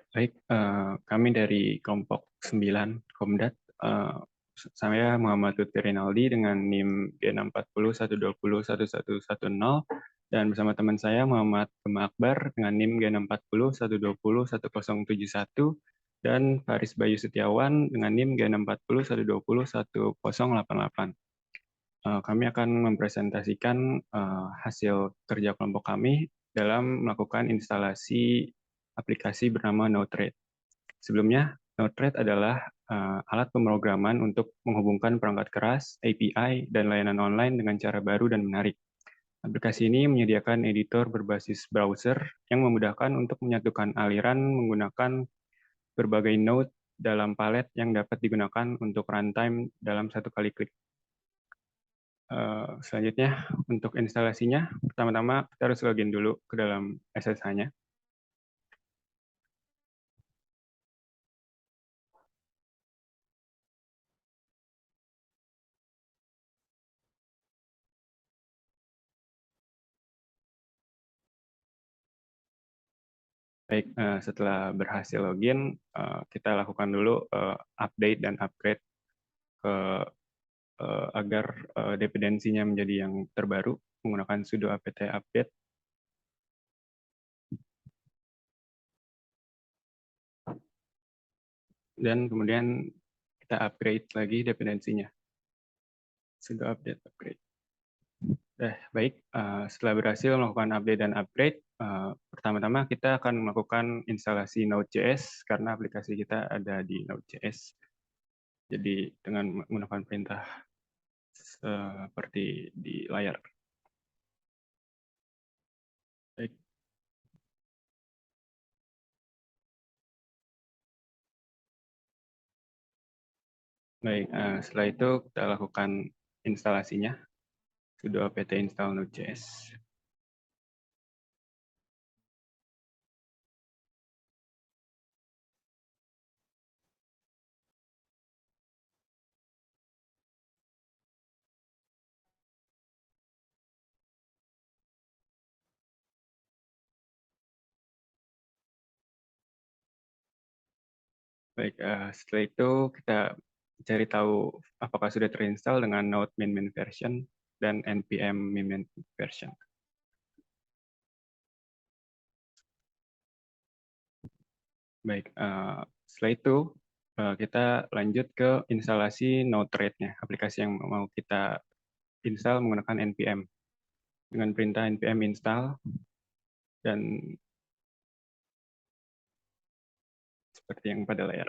Baik, kami dari kelompok 9 Komdat, saya Muhammad Lutfi Rinaldi dengan NIM G640120110 dan bersama teman saya Muhammad Gema Akbar dengan NIM G64012011071 dan Faris Bayu Setiawan dengan NIM G64012011088. Kami akan mempresentasikan hasil kerja kelompok kami dalam melakukan instalasi aplikasi bernama Node-RED. Sebelumnya, Node-RED adalah alat pemrograman untuk menghubungkan perangkat keras, API, dan layanan online dengan cara baru dan menarik. Aplikasi ini menyediakan editor berbasis browser yang memudahkan untuk menyatukan aliran menggunakan berbagai node dalam palet yang dapat digunakan untuk runtime dalam satu kali klik. Selanjutnya, untuk instalasinya, pertama-tama kita harus login dulu ke dalam SSH-nya. Baik, setelah berhasil login, kita lakukan dulu update dan upgrade ke agar dependensinya menjadi yang terbaru menggunakan sudo apt update. Dan kemudian kita upgrade lagi dependensinya. Sudo update upgrade. Baik, setelah berhasil melakukan update dan upgrade, pertama-tama kita akan melakukan instalasi Node.js karena aplikasi kita ada di Node.js. Jadi dengan menggunakan perintah seperti di layar. Baik. Baik, setelah itu kita lakukan instalasinya. Sudo apt install Node.js. Baik, setelah itu kita cari tahu apakah sudah terinstall dengan node min version dan npm min version. Baik, setelah itu kita lanjut ke instalasi Node-RED-nya, aplikasi yang mau kita install menggunakan npm. Dengan perintah npm install dan seperti yang pada layar.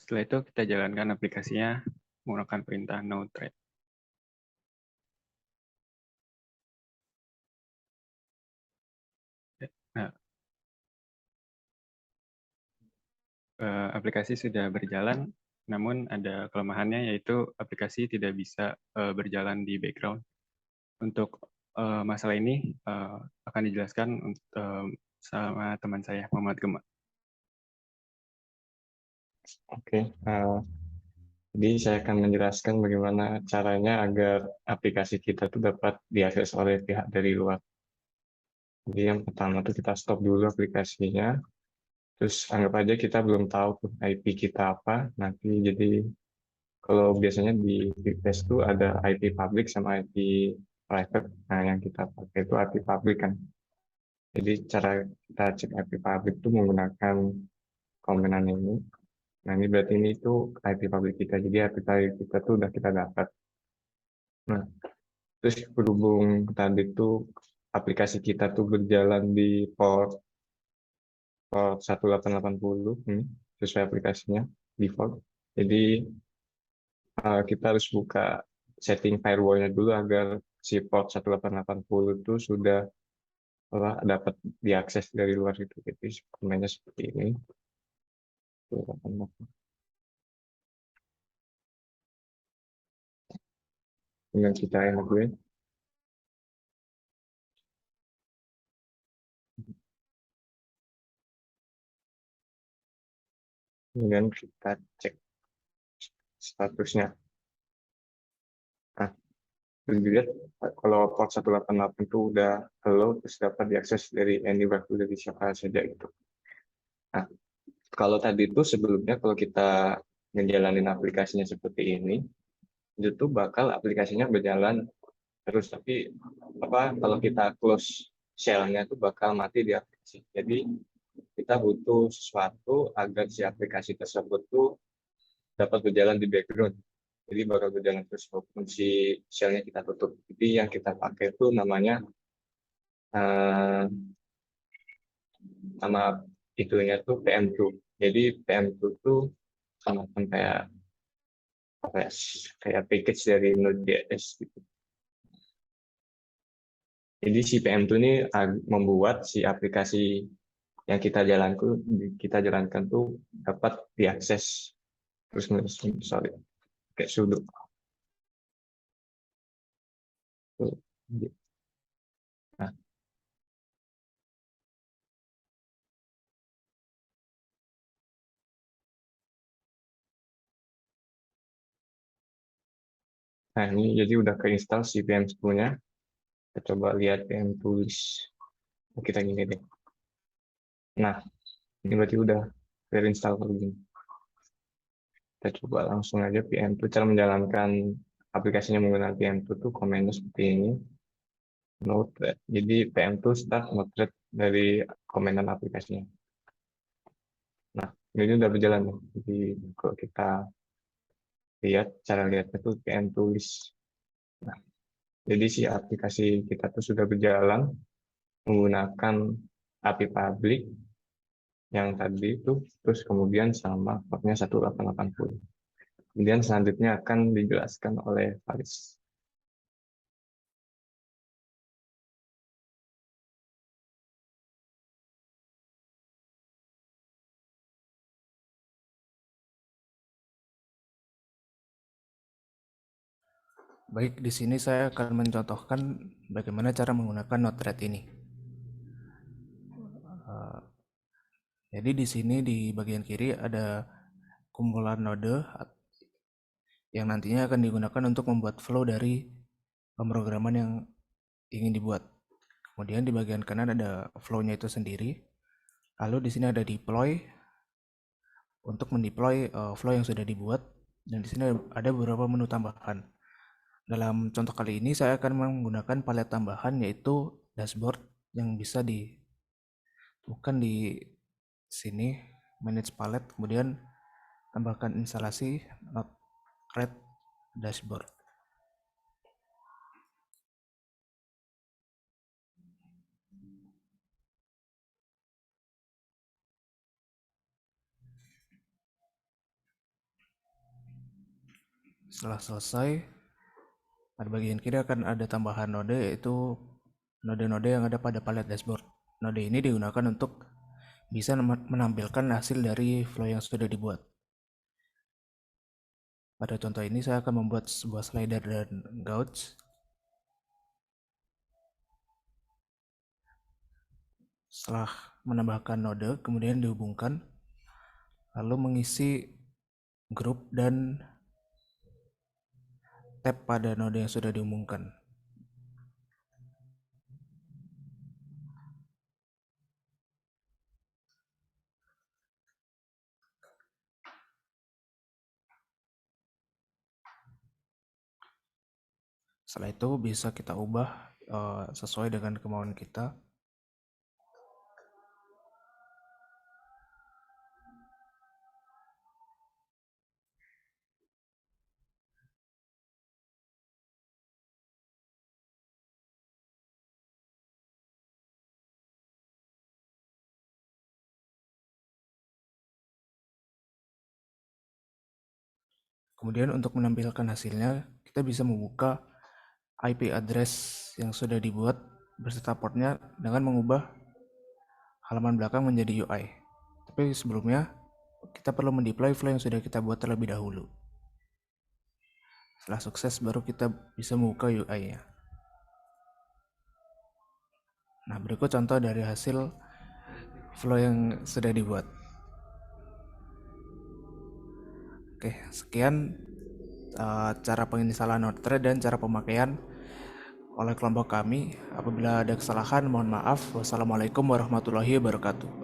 Setelah itu kita jalankan aplikasinya menggunakan perintah Node-RED. Nah, aplikasi sudah berjalan, namun ada kelemahannya yaitu aplikasi tidak bisa berjalan di background. Untuk masalah ini akan dijelaskan sama teman saya, Muhammad Gema. Oke, jadi saya akan menjelaskan bagaimana caranya agar aplikasi kita itu dapat diakses oleh pihak dari luar. Jadi yang pertama tuh kita stop dulu aplikasinya, terus anggap aja kita belum tahu tuh IP kita apa. Nanti jadi kalau biasanya di VPS itu ada IP public sama IP private. Nah yang kita pakai itu IP public kan. Jadi cara kita cek IP public itu menggunakan komenan ini. Nah ini berarti ini itu IP public kita. Jadi IP public kita tuh udah kita dapat. Nah terus berhubung tadi tuh aplikasi kita tuh berjalan di port 1880 ini sesuai aplikasinya default. Jadi kita harus buka setting firewall-nya dulu agar si port 1880 itu sudah dapat diakses dari luar itu. Jadi komennya seperti ini. Dengan kita yang gue, kemudian kita cek statusnya. Nah, dilihat kalau port 188 itu udah hello, terus dapat diakses dari anywhere dari siapa saja itu. Nah, kalau tadi itu sebelumnya kalau kita ngejalanin aplikasinya seperti ini, itu bakal aplikasinya berjalan terus, tapi kalau kita close shell-nya itu bakal mati di aplikasi. Jadi kita butuh sesuatu agar si aplikasi tersebut tuh dapat berjalan di background. Jadi bakal berjalan terus walaupun si shell-nya kita tutup. Jadi yang kita pakai itu namanya eh, nama itunya tuh PM2. Jadi PM2 tuh sama kayak apa ya, kayak package dari Node.js gitu. Jadi si PM2 ini membuat si aplikasi yang kita jalankan tuh dapat diakses terus menerus. Sorry, kayak sudo. Nah, nah ini jadi udah keinstall si PM10-nya. Kita coba lihat PM tulis. Kita gini deh. Nah, ini berarti udah terinstall begini. Kita coba langsung aja PM2. Cara menjalankan aplikasinya menggunakan PM2 tuh komennya seperti ini. Node-RED. Jadi PM2 start Node-RED dari komenan aplikasinya. Nah, ini udah berjalan nih. Jadi kalau kita lihat, cara lihatnya tuh PM tulis. Nah, jadi si aplikasi kita tuh sudah berjalan menggunakan API public yang tadi itu, terus kemudian sama portnya 1880. Kemudian selanjutnya akan dijelaskan oleh Faris. Baik, di sini saya akan mencontohkan bagaimana cara menggunakan Node-RED ini. Jadi di sini di bagian kiri ada kumpulan node yang nantinya akan digunakan untuk membuat flow dari pemrograman yang ingin dibuat. Kemudian di bagian kanan ada flow-nya itu sendiri. Lalu di sini ada deploy untuk mendeploy flow yang sudah dibuat, dan di sini ada beberapa menu tambahan. Dalam contoh kali ini saya akan menggunakan palet tambahan yaitu dashboard yang bisa ditemukan di sini, manage palette, kemudian tambahkan instalasi Node-RED dashboard. Setelah selesai, pada bagian kiri akan ada tambahan node, yaitu node-node yang ada pada palet dashboard. Node ini digunakan untuk bisa menampilkan hasil dari flow yang sudah dibuat. Pada contoh ini saya akan membuat sebuah slider dan gauge. Setelah menambahkan node, kemudian dihubungkan, lalu mengisi grup dan tab pada node yang sudah diumumkan. Setelah itu bisa kita ubah sesuai dengan kemauan kita. Kemudian untuk menampilkan hasilnya, kita bisa membuka IP address yang sudah dibuat beserta portnya dengan mengubah halaman belakang menjadi UI. Tapi sebelumnya, kita perlu mendeploy flow yang sudah kita buat terlebih dahulu. Setelah sukses, baru kita bisa membuka UI-nya. Nah, berikut contoh dari hasil flow yang sudah dibuat. Oke, sekian cara penginstalan Node-RED dan cara pemakaian oleh kelompok kami. Apabila ada kesalahan, mohon maaf. Wassalamualaikum warahmatullahi wabarakatuh.